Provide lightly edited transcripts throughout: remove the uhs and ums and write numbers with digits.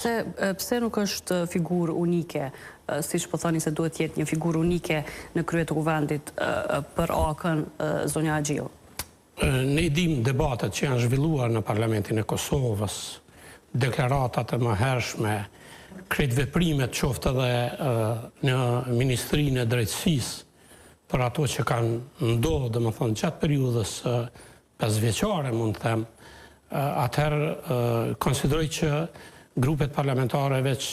Pse nuk është figurë unike, siç po thoni se duhet jetë një figurë unike në krye të kuvendit për AK-n zonja Agjiu? Ne i dim debatet që janë zhvilluar në Parlamentin e Kosovës, deklaratat e mëhershme, krejt veprimet qoftë edhe në Ministrinë e Drejtësisë për ato që kanë ndodhur, domethënë gjatë periudhës 5 vjeçare, mund të them, atëherë konsideroj që grupet parlamentare veç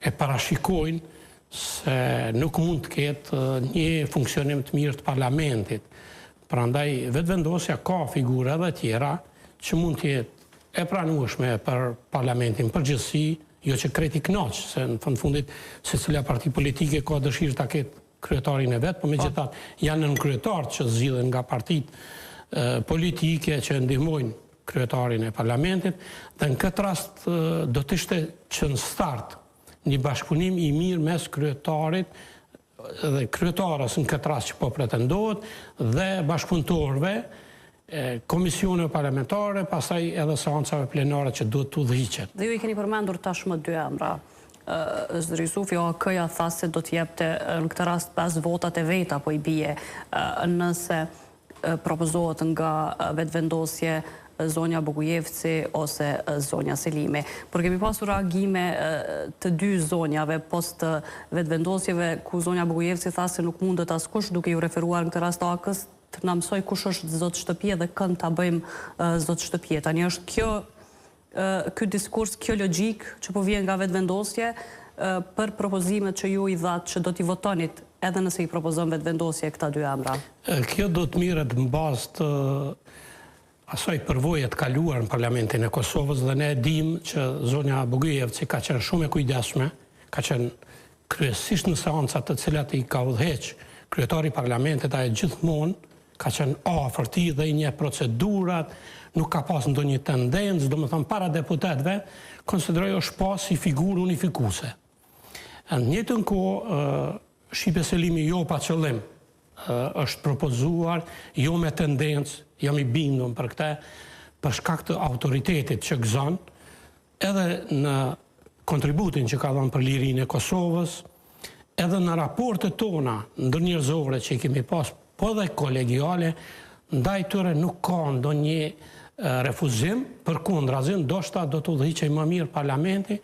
e parashikojnë se nuk mund të ketë një funksionim të mirë të parlamentit. Prandaj vetëvendosja ka figura edhe tjera që mund të jetë e pranueshme për parlamentin përgjithësi, jo që kreti kënaq, se në fundit secila parti politike ka dëshirë ta ketë kryetarin e vet, por megjithatë janë nënkryetarë që zgjidhen nga partitë politike që ndihmojnë kryetarin e parlamentit, dhe në këtë rast do të ishte që në start një bashkëpunim i mirë mes kryetarit dhe kryetarës në këtë rast që po pretendohet dhe bashkëpunëtorëve, komisione parlamentare, pastaj edhe seancave plenare që duhet të udhëhiqet. Dhe ju i keni përmendur tashmë 2 emra. Zëri Sufi AK-ja tha se do të jepte në këtë rast 5 votat e veta, po i bie nëse propozohet nga vetëvendosje zonja Bogujevci ose zonja Selimi. Por kemi pasur reagime të 2 zonjave post vetëvendosjeve ku zonja Bogujevci tha se nuk mundet askush, duke ju referuar në këtë rast AK-s, të na mësoj kush është zot shtëpia dhe kënd ta bëjmë zot shtëpia. Tani është ky diskurs, kjo logjik që po vjen nga vetëvendosje për propozimet që ju i dhatë që do t'i votonit edhe nëse i propozon vetëvendosje këta 2 emra. Kjo do të mirret në bazë të asaj përvoje të kaluar në Parlamentin e Kosovës, dhe ne dim që zonja Bogujevci ka qenë shumë e kujdesshme, ka qenë kryesisht në seancat të cilat i ka udhëheq kryetari i parlamentit, ai gjithmonë ka qenë afër tij dhe i njeh procedurat, nuk ka pas ndonjë tendencë, domethënë para deputetëve, konsideroj është pas si figurë unifikuese. Në njëjtën kohë, Shqipe Selimi jo pa qëllim është propozuar, jo me tendencë, jam i bindur për këtë, për shkak të autoritetit që gëzon, edhe në kontributin që ka dhënë për lirinë e Kosovës, edhe në raportet tona ndërnjerëzore që i kemi pas, po dhe kolegiale, ndaj tyre nuk ka ndonjë refuzim, përkundrazi, ndoshta do të udhëhiqej më mirë parlamenti,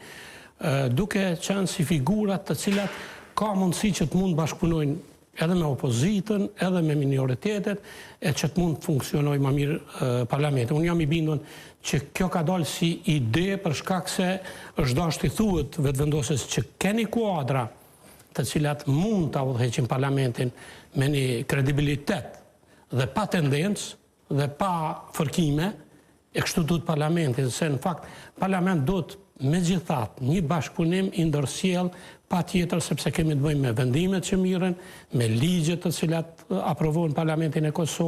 duke qenë si figurat të cilat ka mundësi që të mund bashkëpunojnë edhe me opozitën, edhe me minoritetet, e që të mund të funksionojë më mirë parlamenti. Unë jam i bindur që kjo ka dalë si ide për shkak se është dashur të thuhet vetëvendosjes që keni kuadra të cilat mund të udhëheqin parlamentin me një kredibilitet dhe pa tendencë dhe pa fërkime, e kështu duhet parlamentin, se në fakt parlament duhet megjithatë një bashkëpunim i ndërsjell patjetër, sepse kemi të bëjmë me vendimet që mirën, me ligjet të cilat aprovojnë Parlamentin e Kosovës.